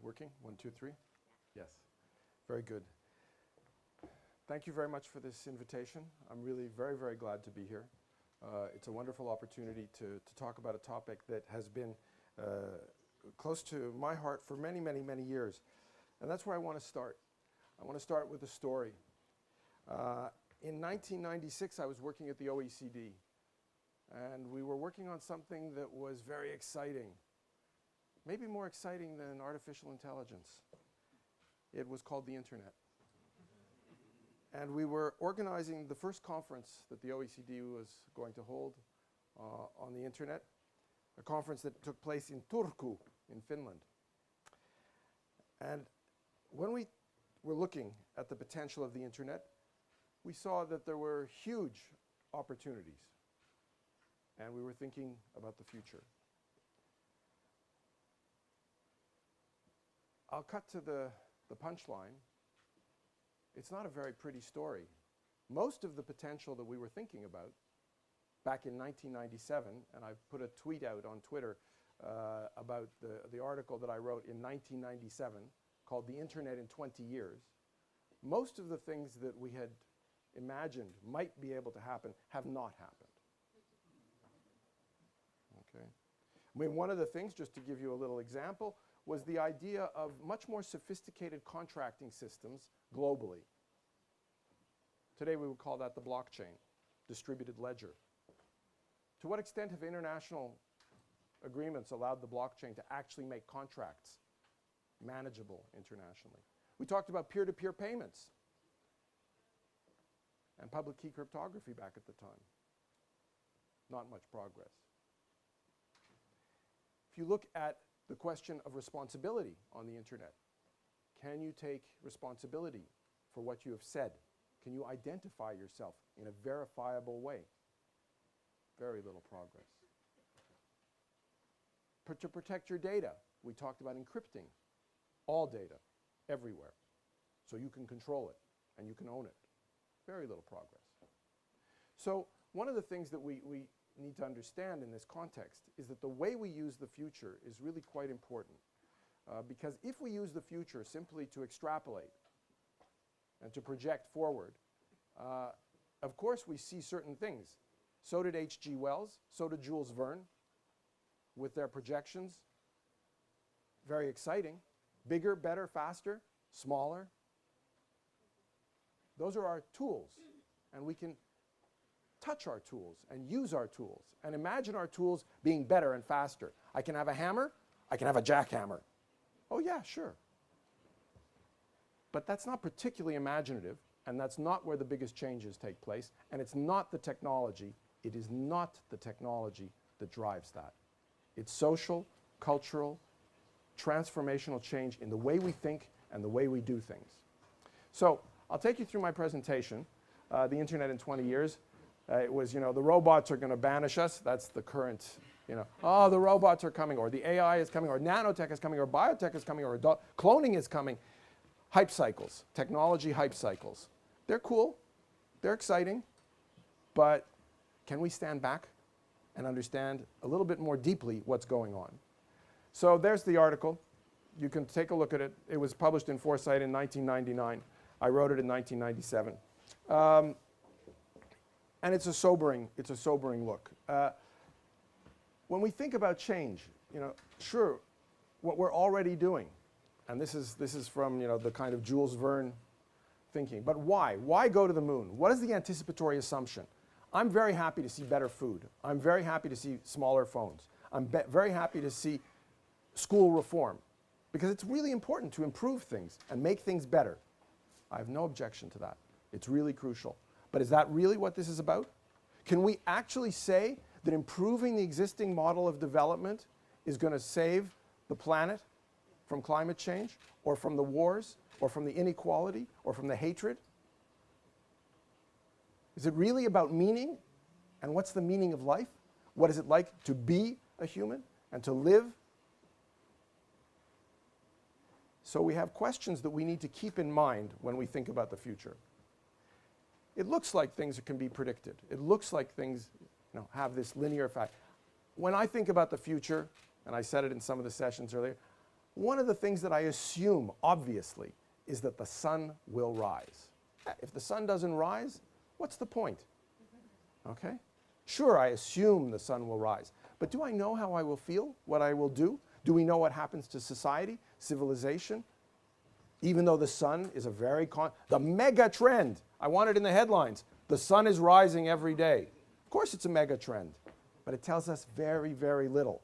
working? 1, 2, 3? Yes. Very good. Thank you very much for this invitation. I'm really very, very glad to be here. It's a wonderful opportunity to talk about a topic that has been close to my heart for many, many, many years. And that's where I want to start. I want to start with a story. In 1996, I was working at the OECD. And we were working on something that was very exciting. Maybe more exciting than artificial intelligence. It was called the Internet. And we were organizing the first conference that the OECD was going to hold on the Internet, a conference that took place in Turku in Finland. And when we were looking at the potential of the Internet, we saw that there were huge opportunities. And we were thinking about the future. I'll cut to the punchline. It's not a very pretty story. Most of the potential that we were thinking about back in 1997, and I put a tweet out on Twitter about the article that I wrote in 1997 called The Internet in 20 Years. Most of the things that we had imagined might be able to happen have not happened. Okay. I mean, one of the things, just to give you a little example, was the idea of much more sophisticated contracting systems globally. Today we would call that the blockchain, distributed ledger. To what extent have international agreements allowed the blockchain to actually make contracts manageable internationally? We talked about peer-to-peer payments and public key cryptography back at the time. Not much progress. If you look at the question of responsibility on the Internet, can you take responsibility for what you have said? Can you identify yourself in a verifiable way? Very little progress. To protect your data, we talked about encrypting all data, everywhere, so you can control it and you can own it. Very little progress. So one of the things that we need to understand in this context is that the way we use the future is really quite important. Because if we use the future simply to extrapolate and to project forward, of course we see certain things. So did H.G. Wells, so did Jules Verne with their projections. Very exciting. Bigger, better, faster, smaller. Those are our tools, and we can touch our tools and use our tools and imagine our tools being better and faster. I can have a hammer, I can have a jackhammer. Oh yeah, sure. But that's not particularly imaginative, and that's not where the biggest changes take place, and it's not the technology, it is not the technology that drives that. It's social, cultural, transformational change in the way we think and the way we do things. So I'll take you through my presentation, the Internet in 20 years. It was, the robots are going to banish us. That's the current, oh, the robots are coming, or the AI is coming, or nanotech is coming, or biotech is coming, or cloning is coming. Hype cycles, technology hype cycles. They're cool. They're exciting. But can we stand back and understand a little bit more deeply what's going on? So there's the article. You can take a look at it. It was published in Foresight in 1999. I wrote it in 1997. And it's a sobering look. When we think about change, sure, what we're already doing, and this is from the kind of Jules Verne thinking. But why? Why go to the moon? What is the anticipatory assumption? I'm very happy to see better food. I'm very happy to see smaller phones. I'm very happy to see school reform, because it's really important to improve things and make things better. I have no objection to that. It's really crucial. But is that really what this is about? Can we actually say that improving the existing model of development is going to save the planet from climate change, or from the wars, or from the inequality, or from the hatred? Is it really about meaning? And what's the meaning of life? What is it like to be a human and to live? So we have questions that we need to keep in mind when we think about the future. It looks like things can be predicted. It looks like things have this linear effect. When I think about the future, and I said it in some of the sessions earlier, one of the things that I assume, obviously, is that the sun will rise. If the sun doesn't rise, what's the point? Okay? Sure, I assume the sun will rise. But do I know how I will feel, what I will do? Do we know what happens to society, civilization? Even though the sun is a very the mega trend, I want it in the headlines, the sun is rising every day. Of course it's a mega trend, but it tells us very, very little.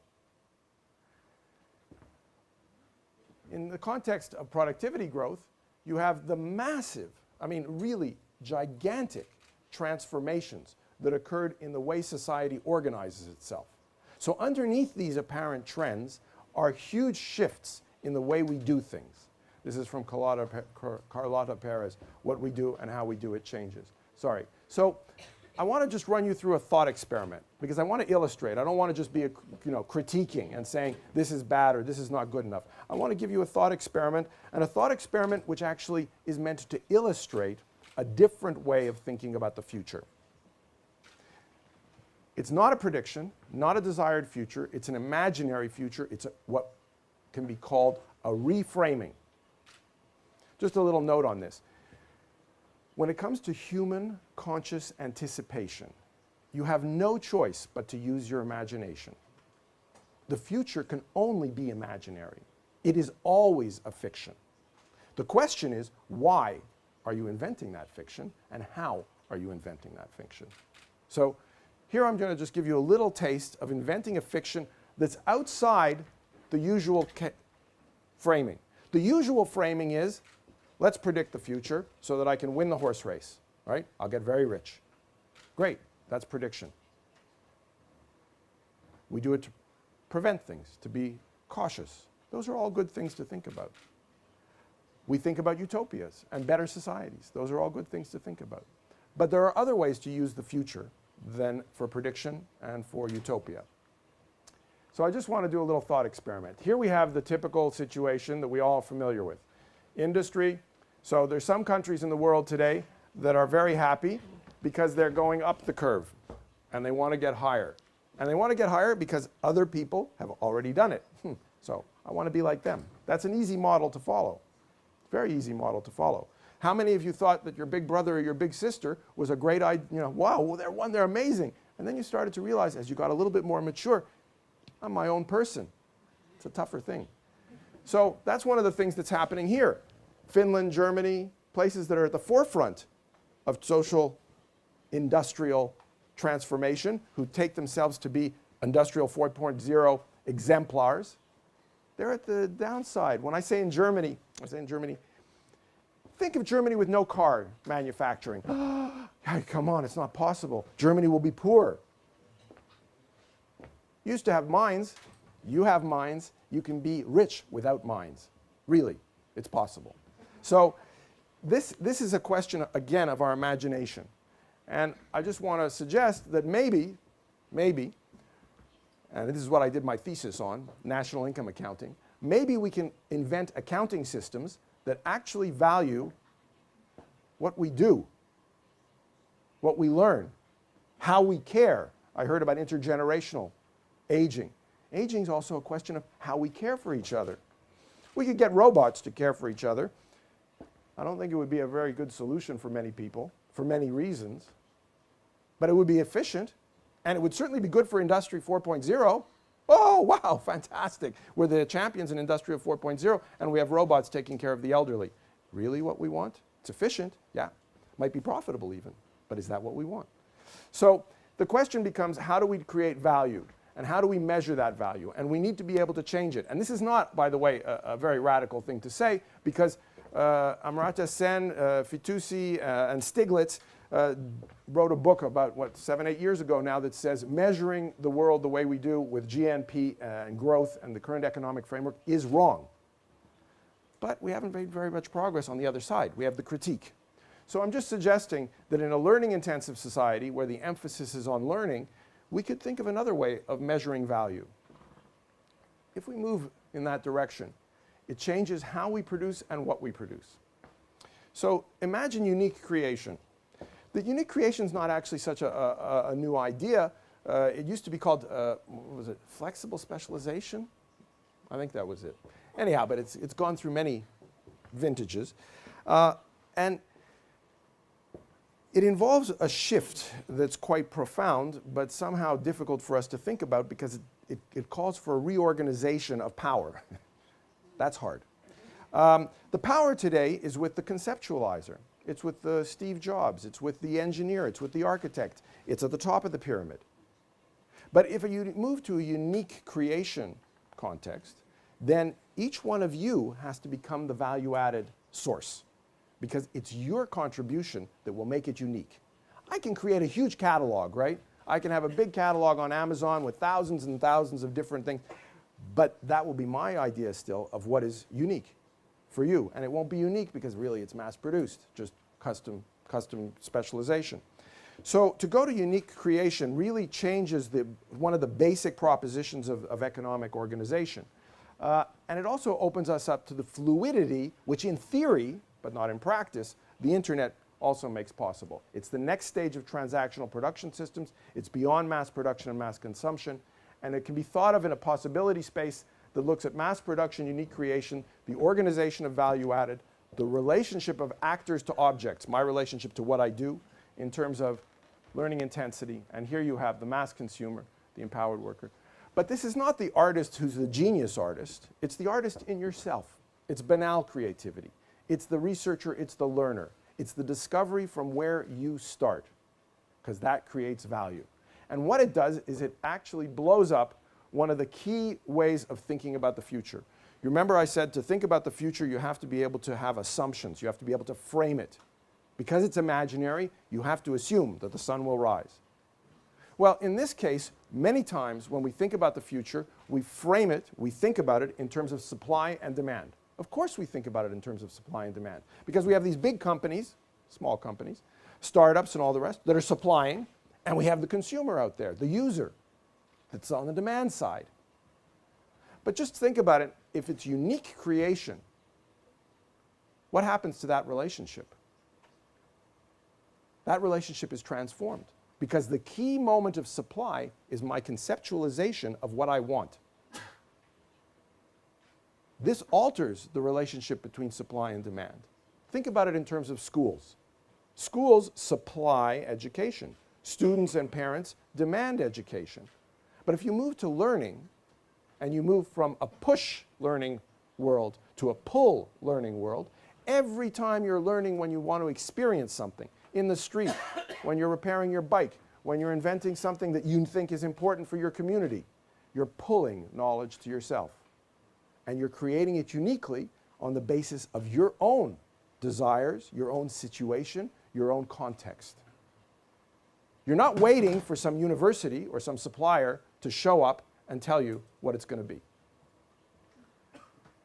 In the context of productivity growth, you have the massive, I mean really gigantic transformations that occurred in the way society organizes itself. So underneath these apparent trends are huge shifts in the way we do things. This is from Carlotta Perez, what we do and how we do it changes. Sorry. So I want to just run you through a thought experiment because I want to illustrate. I don't want to just be critiquing and saying this is bad or this is not good enough. I want to give you a thought experiment, and a thought experiment which actually is meant to illustrate a different way of thinking about the future. It's not a prediction, not a desired future. It's an imaginary future. It's what can be called a reframing. Just a little note on this. When it comes to human conscious anticipation, you have no choice but to use your imagination. The future can only be imaginary. It is always a fiction. The question is, why are you inventing that fiction, and how are you inventing that fiction? So here I'm going to just give you a little taste of inventing a fiction that's outside the usual framing. The usual framing is, let's predict the future so that I can win the horse race, right? I'll get very rich. Great, that's prediction. We do it to prevent things, to be cautious. Those are all good things to think about. We think about utopias and better societies. Those are all good things to think about. But there are other ways to use the future than for prediction and for utopia. So I just want to do a little thought experiment. Here we have the typical situation that we all are familiar with. Industry. So there's some countries in the world today that are very happy because they're going up the curve and they want to get higher. And they want to get higher because other people have already done it. So I want to be like them. That's an easy model to follow. Very easy model to follow. How many of you thought that your big brother or your big sister was a great idea? Wow, they're amazing. And then you started to realize as you got a little bit more mature, I'm my own person. It's a tougher thing. So that's one of the things that's happening here. Finland, Germany, places that are at the forefront of social industrial transformation, who take themselves to be industrial 4.0 exemplars. They're at the downside. When I say in Germany, think of Germany with no car manufacturing. Come on, it's not possible. Germany will be poor. Used to have mines. You have mines. You can be rich without mines. Really, it's possible. So this is a question, again, of our imagination. And I just want to suggest that maybe, and this is what I did my thesis on, national income accounting, maybe we can invent accounting systems that actually value what we do, what we learn, how we care. I heard about intergenerational aging. Aging is also a question of how we care for each other. We could get robots to care for each other. I don't think it would be a very good solution for many people, for many reasons. But it would be efficient, and it would certainly be good for Industry 4.0. Oh, wow, fantastic. We're the champions in Industry 4.0, and we have robots taking care of the elderly. Really what we want? It's efficient, yeah. Might be profitable even, but is that what we want? So the question becomes, how do we create value? And how do we measure that value? And we need to be able to change it. And this is not, by the way, a very radical thing to say, because Amartya Sen, Fitoussi, and Stiglitz wrote a book about, 7, 8 years ago now that says measuring the world the way we do with GNP and growth and the current economic framework is wrong. But we haven't made very much progress on the other side. We have the critique. So I'm just suggesting that in a learning-intensive society where the emphasis is on learning, we could think of another way of measuring value. If we move in that direction, it changes how we produce and what we produce. So imagine unique creation. The unique creation is not actually such a new idea. It used to be called, what was it, flexible specialization? I think that was it. Anyhow, but it's gone through many vintages. And it involves a shift that's quite profound, but somehow difficult for us to think about because it calls for a reorganization of power. That's hard. The power today is with the conceptualizer. It's with the Steve Jobs. It's with the engineer. It's with the architect. It's at the top of the pyramid. But if you move to a unique creation context, then each one of you has to become the value-added source because it's your contribution that will make it unique. I can create a huge catalog, right? I can have a big catalog on Amazon with thousands and thousands of different things, but that will be my idea still of what is unique for you. And it won't be unique because really it's mass-produced, just custom specialization. So to go to unique creation really changes one of the basic propositions of economic organization. And it also opens us up to the fluidity, which in theory, but not in practice, the internet also makes possible. It's the next stage of transactional production systems. It's beyond mass production and mass consumption. And it can be thought of in a possibility space that looks at mass production, unique creation, the organization of value added, the relationship of actors to objects, my relationship to what I do in terms of learning intensity. And here you have the mass consumer, the empowered worker. But this is not the artist who's the genius artist. It's the artist in yourself. It's banal creativity. It's the researcher. It's the learner. It's the discovery from where you start, because that creates value. And what it does is it actually blows up one of the key ways of thinking about the future. You remember I said to think about the future, you have to be able to have assumptions. You have to be able to frame it. Because it's imaginary, you have to assume that the sun will rise. Well, in this case, many times when we think about the future, we frame it, we think about it in terms of supply and demand. Of course we think about it in terms of supply and demand. Because we have these big companies, small companies, startups and all the rest, that are supplying, and we have the consumer out there, the user, that's on the demand side. But just think about it, if it's unique creation, what happens to that relationship? That relationship is transformed because the key moment of supply is my conceptualization of what I want. This alters the relationship between supply and demand. Think about it in terms of schools. Schools supply education. Students and parents demand education. But if you move to learning, and you move from a push learning world to a pull learning world, every time you're learning when you want to experience something, in the street, when you're repairing your bike, when you're inventing something that you think is important for your community, you're pulling knowledge to yourself. And you're creating it uniquely on the basis of your own desires, your own situation, your own context. You're not waiting for some university or some supplier to show up and tell you what it's going to be.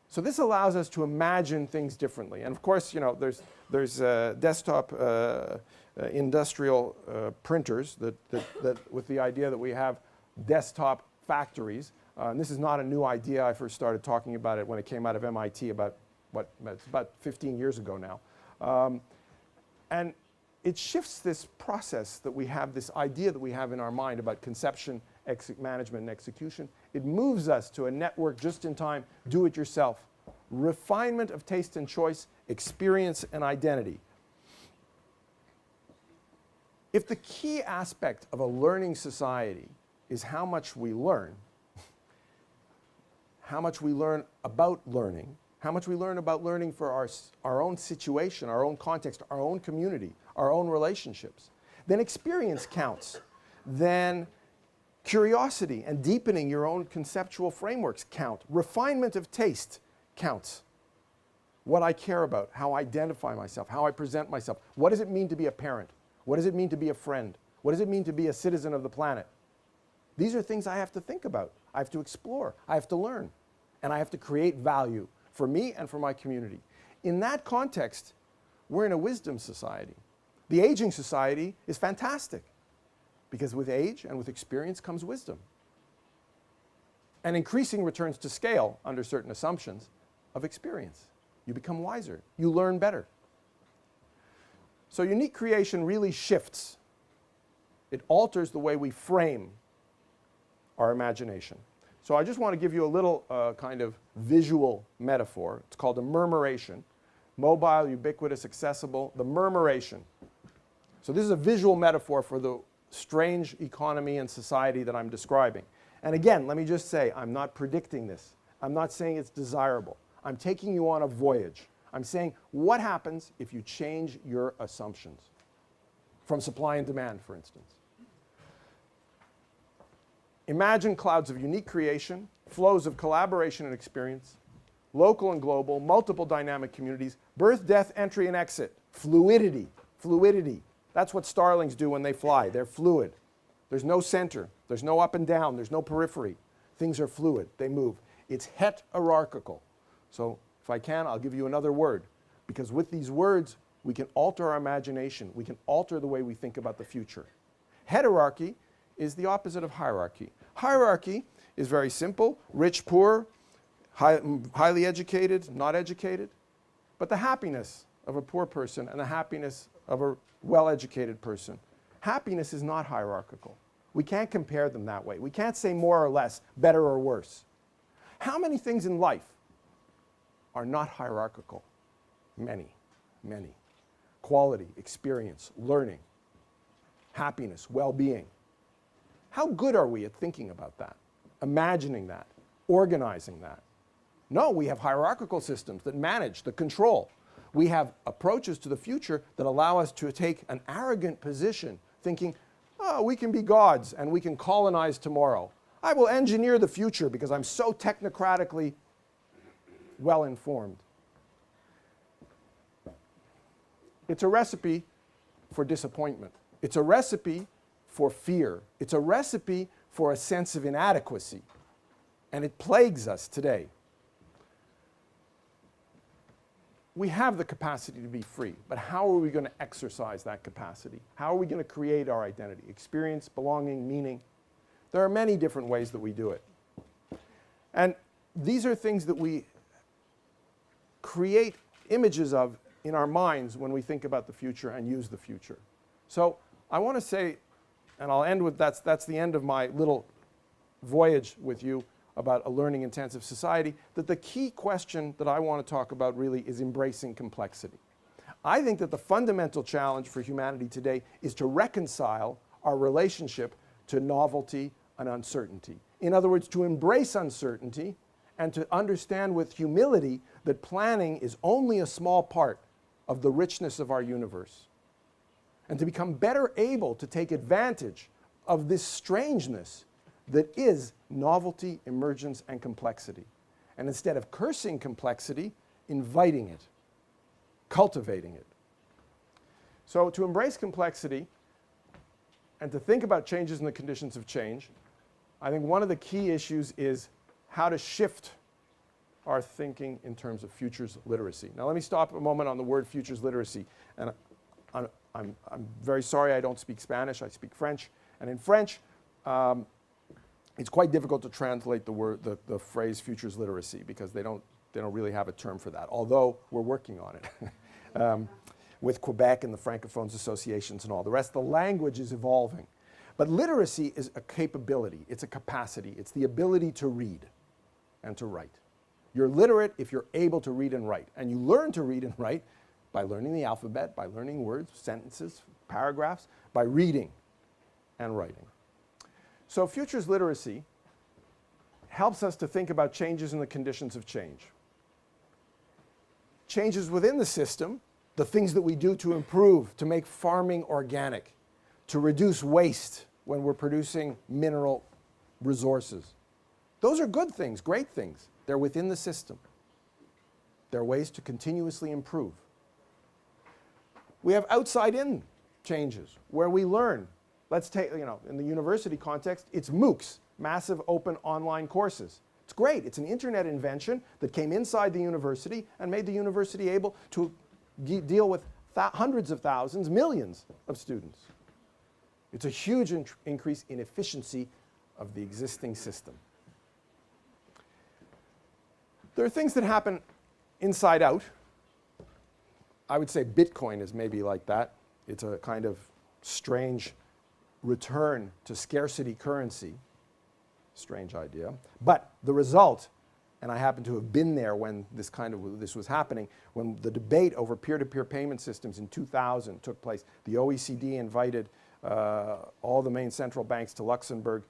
So this allows us to imagine things differently. And of course, you know, there's desktop industrial printers that with the idea that we have desktop factories. And this is not a new idea. I first started talking about it when it came out of MIT about, it's about 15 years ago now. And it shifts this process that we have, this idea that we have in our mind about conception, management, and execution. It moves us to a network just in time, do it yourself. Refinement of taste and choice, experience and identity. If the key aspect of a learning society is how much we learn, how much we learn about learning, how much we learn about learning for our own situation, our own context, our own community, our own relationships, then experience counts. Then curiosity and deepening your own conceptual frameworks count. Refinement of taste counts. What I care about, how I identify myself, how I present myself. What does it mean to be a parent? What does it mean to be a friend? What does it mean to be a citizen of the planet? These are things I have to think about. I have to explore. I have to learn. And I have to create value for me and for my community. In that context, we're in a wisdom society. The aging society is fantastic because with age and with experience comes wisdom. And increasing returns to scale under certain assumptions of experience. You become wiser. You learn better. So unique creation really shifts. It alters the way we frame our imagination. So I just want to give you a little kind of visual metaphor. It's called a murmuration. Mobile, ubiquitous, accessible, the murmuration. So this is a visual metaphor for the strange economy and society that I'm describing. And again, let me just say, I'm not predicting this. I'm not saying it's desirable. I'm taking you on a voyage. I'm saying, what happens if you change your assumptions? From supply and demand, for instance. Imagine clouds of unique creation, flows of collaboration and experience, local and global, multiple dynamic communities, birth, death, entry, and exit. Fluidity. Fluidity. That's what starlings do when they fly. They're fluid. There's no center. There's no up and down. There's no periphery. Things are fluid. They move. It's heterarchical. So if I can, I'll give you another word. Because with these words, we can alter our imagination. We can alter the way we think about the future. Heterarchy is the opposite of hierarchy. Hierarchy is very simple. Rich, poor, highly educated, not educated. But the happiness of a poor person and the happiness of a well-educated person. Happiness is not hierarchical. We can't compare them that way. We can't say more or less, better or worse. How many things in life are not hierarchical? Many, many. Quality, experience, learning, happiness, well-being. How good are we at thinking about that, imagining that, organizing that? No, we have hierarchical systems that manage, that control. We have approaches to the future that allow us to take an arrogant position, thinking, oh, we can be gods and we can colonize tomorrow. I will engineer the future because I'm so technocratically well-informed. It's a recipe for disappointment. It's a recipe for fear. It's a recipe for a sense of inadequacy. And it plagues us today. We have the capacity to be free, but how are we going to exercise that capacity? How are we going to create our identity? Experience, belonging, meaning. There are many different ways that we do it. And these are things that we create images of in our minds when we think about the future and use the future. So I want to say, and I'll end with that's the end of my little voyage with you about a learning-intensive society, that the key question that I want to talk about really is embracing complexity. I think that the fundamental challenge for humanity today is to reconcile our relationship to novelty and uncertainty. In other words, to embrace uncertainty and to understand with humility that planning is only a small part of the richness of our universe. And to become better able to take advantage of this strangeness that is novelty, emergence, and complexity. And instead of cursing complexity, inviting it, cultivating it. So to embrace complexity and to think about changes in the conditions of change, I think one of the key issues is how to shift our thinking in terms of futures literacy. Now let me stop a moment on the word futures literacy. And I'm very sorry I don't speak Spanish, I speak French. And in French, it's quite difficult to translate the phrase futures literacy because they don't really have a term for that, although we're working on it with Quebec and the Francophones associations and all the rest. The language is evolving. But literacy is a capability, it's a capacity, it's the ability to read and to write. You're literate if you're able to read and write. And you learn to read and write by learning the alphabet, by learning words, sentences, paragraphs, by reading and writing. So futures literacy helps us to think about changes in the conditions of change. Changes within the system, the things that we do to improve, to make farming organic, to reduce waste when we're producing mineral resources. Those are good things, great things. They're within the system. They're ways to continuously improve. We have outside-in changes where we learn. Let's take, in the university context, it's MOOCs, massive open online courses. It's great. It's an internet invention that came inside the university and made the university able to deal with hundreds of thousands, millions of students. It's a huge increase in efficiency of the existing system. There are things that happen inside out. I would say Bitcoin is maybe like that. It's a kind of strange return to scarcity currency. strange idea. But the result, and I happen to have been there when this was happening, when the debate over peer-to-peer payment systems in 2000 took place. The OECD invited all the main central banks to Luxembourg.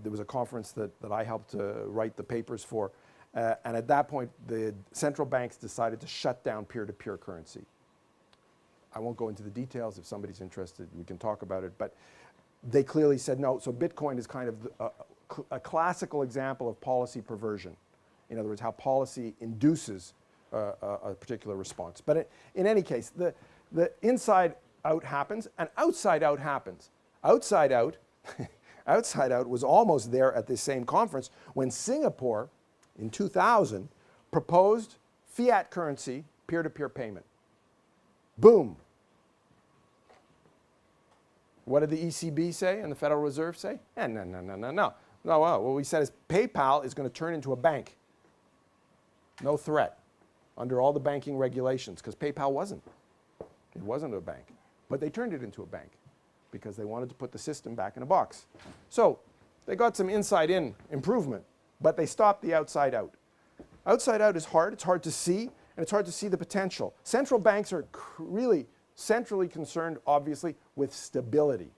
There was a conference that I helped write the papers for. And at that point, the central banks decided to shut down peer-to-peer currency. I won't go into the details. If somebody's interested, we can talk about it. But they clearly said no. So Bitcoin is kind of a classical example of policy perversion. In other words, how policy induces a particular response. But in any case, the inside out happens and outside out happens. Outside out, outside out was almost there at this same conference when Singapore, in 2000, proposed fiat currency peer-to-peer payment. Boom. What did the ECB say and the Federal Reserve say? No. What we said is PayPal is going to turn into a bank. No threat under all the banking regulations, because PayPal wasn't. It wasn't a bank. But they turned it into a bank because they wanted to put the system back in a box. So they got some inside-in improvement, but they stopped the outside out. Outside out is hard. It's hard to see, and it's hard to see the potential. Central banks are really centrally concerned, obviously, with stability,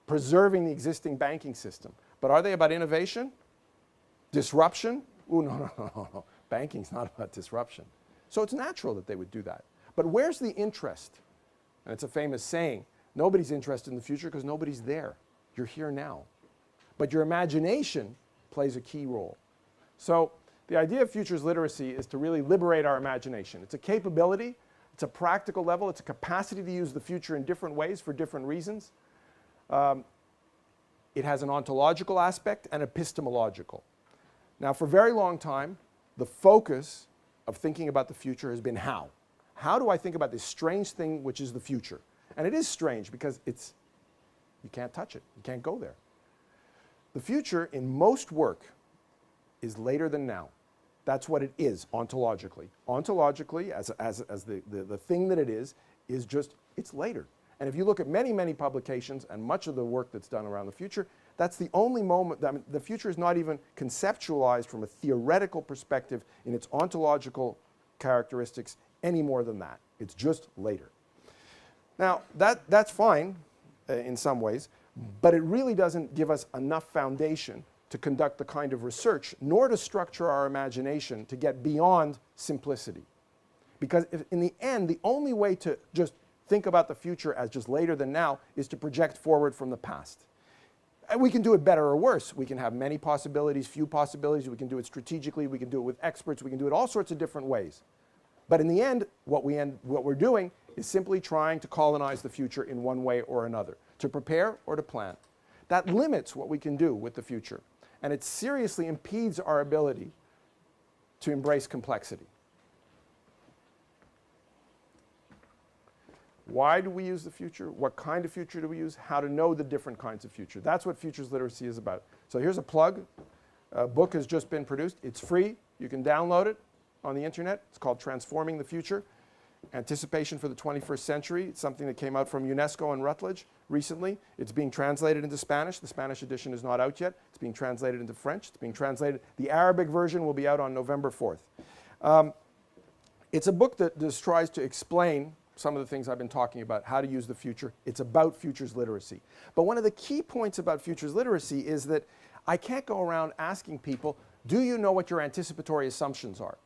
preserving the existing banking system. But are they about innovation? Disruption? Ooh, no. Banking's not about disruption. So it's natural that they would do that. But where's the interest? And it's a famous saying, nobody's interested in the future because nobody's there. You're here now. But your imagination plays a key role. So the idea of futures literacy is to really liberate our imagination. It's a capability, it's a practical level, it's a capacity to use the future in different ways for different reasons. It has an ontological aspect and epistemological. Now, for a very long time, the focus of thinking about the future has been how. How do I think about this strange thing which is the future? And it is strange because you can't touch it. You can't go there. The future in most work is later than now. That's what it is ontologically. Ontologically, as the thing that it is just, it's later. And if you look at many, many publications and much of the work that's done around the future, that's the only moment, the future is not even conceptualized from a theoretical perspective in its ontological characteristics any more than that. It's just later. Now, that's fine in some ways, but it really doesn't give us enough foundation to conduct the kind of research, nor to structure our imagination to get beyond simplicity. Because in the end, the only way to just think about the future as just later than now is to project forward from the past. And we can do it better or worse. We can have many possibilities, few possibilities. We can do it strategically. We can do it with experts. We can do it all sorts of different ways. But in the end, what we're doing is simply trying to colonize the future in one way or another, to prepare or to plan. That limits what we can do with the future. And it seriously impedes our ability to embrace complexity. Why do we use the future? What kind of future do we use? How to know the different kinds of future. That's what futures literacy is about. So here's a plug. A book has just been produced. It's free. You can download it on the internet. It's called Transforming the Future, Anticipation for the 21st Century. It's something that came out from UNESCO and Routledge recently. It's being translated into Spanish. The Spanish edition is not out yet. It's being translated into French. It's being translated. The Arabic version will be out on November 4th. It's a book that just tries to explain some of the things I've been talking about, how to use the future. It's about futures literacy. But one of the key points about futures literacy is that I can't go around asking people, do you know what your anticipatory assumptions are?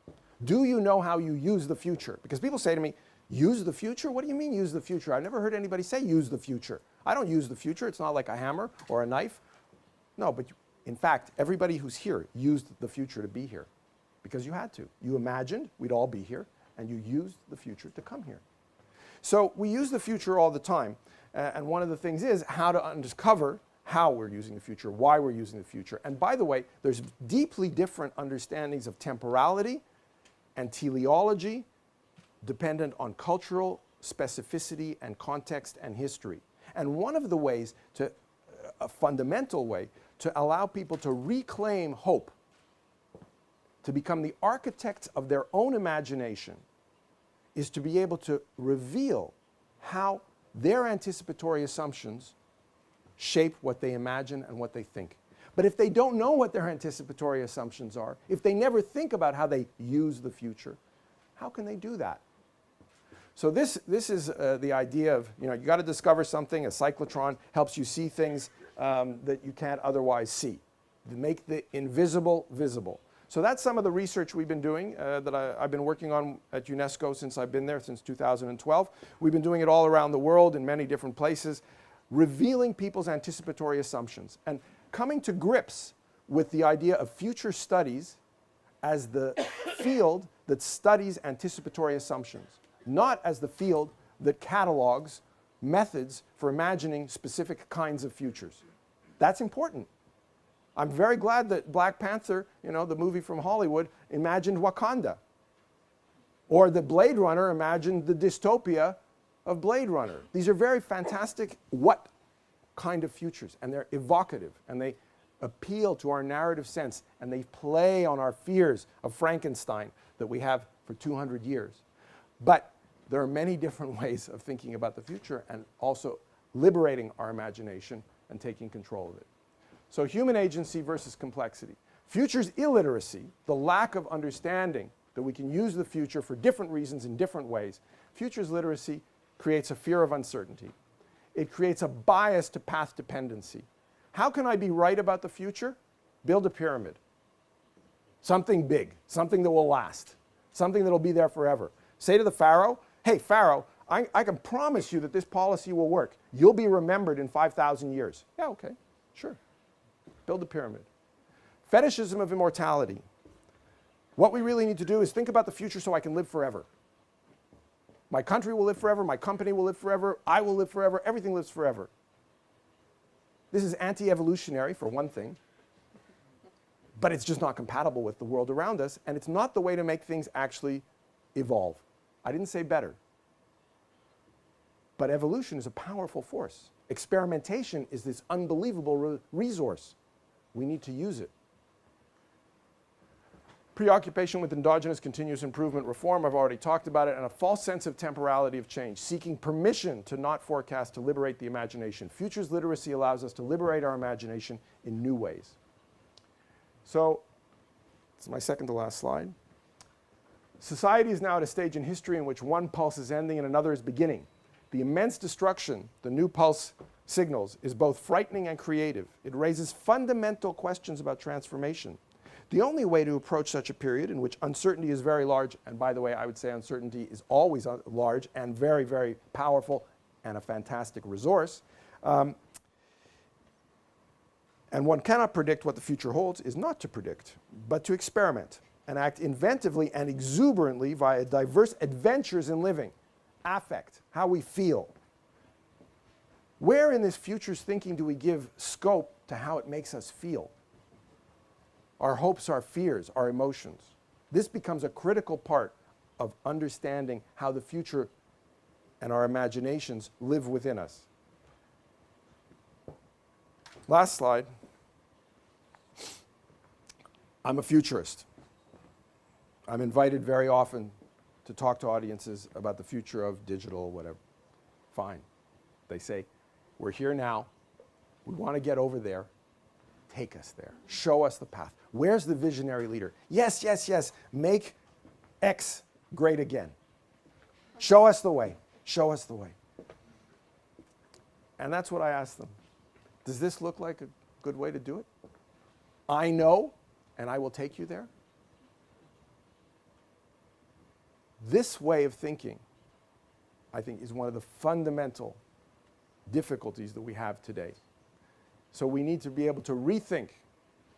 Do you know how you use the future? Because people say to me, use the future? What do you mean use the future? I've never heard anybody say use the future. I don't use the future. It's not like a hammer or a knife. No, but in fact, everybody who's here used the future to be here because you had to. You imagined we'd all be here, and you used the future to come here. So we use the future all the time, and one of the things is how to uncover how we're using the future, why we're using the future. And by the way, there's deeply different understandings of temporality and teleology dependent on cultural specificity and context and history. And one of the ways a fundamental way to allow people to reclaim hope, to become the architects of their own imagination, is to be able to reveal how their anticipatory assumptions shape what they imagine and what they think. But if they don't know what their anticipatory assumptions are, if they never think about how they use the future, how can they do that? So this is the idea of, you got to discover something. A cyclotron helps you see things that you can't otherwise see, to make the invisible visible. So that's some of the research we've been doing that I've been working on at UNESCO since I've been there, since 2012. We've been doing it all around the world in many different places, revealing people's anticipatory assumptions and coming to grips with the idea of future studies as the field that studies anticipatory assumptions, not as the field that catalogs methods for imagining specific kinds of futures. That's important. I'm very glad that Black Panther, the movie from Hollywood, imagined Wakanda. Or that Blade Runner imagined the dystopia of Blade Runner. These are very fantastic what kind of futures, and they're evocative, and they appeal to our narrative sense, and they play on our fears of Frankenstein that we have for 200 years. But there are many different ways of thinking about the future and also liberating our imagination and taking control of it. So human agency versus complexity. Future's illiteracy, the lack of understanding that we can use the future for different reasons in different ways. Future's literacy creates a fear of uncertainty. It creates a bias to path dependency. How can I be right about the future? Build a pyramid. Something big, something that will last, something that will be there forever. Say to the Pharaoh, hey, Pharaoh, I can promise you that this policy will work. You'll be remembered in 5,000 years. Yeah, okay, sure. Build a pyramid. Fetishism of immortality. What we really need to do is think about the future so I can live forever. My country will live forever, my company will live forever, I will live forever, everything lives forever. This is anti-evolutionary, for one thing, but it's just not compatible with the world around us, and it's not the way to make things actually evolve. I didn't say better. But evolution is a powerful force. Experimentation is this unbelievable resource. We need to use it. Preoccupation with endogenous continuous improvement reform, I've already talked about it, and a false sense of temporality of change, seeking permission to not forecast, to liberate the imagination. Futures literacy allows us to liberate our imagination in new ways. So, this is my second to last slide. Society is now at a stage in history in which one pulse is ending and another is beginning. The immense destruction the new pulse signals is both frightening and creative. It raises fundamental questions about transformation. The only way to approach such a period in which uncertainty is very large, and by the way, I would say uncertainty is always large and very, very powerful and a fantastic resource, and one cannot predict what the future holds, is not to predict, but to experiment and act inventively and exuberantly via diverse adventures in living, affect, how we feel. Where in this futures thinking do we give scope to how it makes us feel? Our hopes, our fears, our emotions. This becomes a critical part of understanding how the future and our imaginations live within us. Last slide. I'm a futurist. I'm invited very often to talk to audiences about the future of digital or whatever. Fine. They say, we're here now. We want to get over there. Take us there. Show us the path. Where's the visionary leader? Yes, yes, yes. Make X great again. Show us the way. Show us the way. And that's what I asked them. Does this look like a good way to do it? I know, and I will take you there. This way of thinking, I think, is one of the fundamental difficulties that we have today. So we need to be able to rethink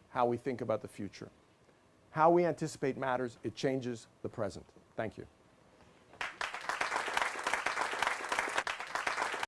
how we think about the future. How we anticipate matters, it changes the present. Thank you.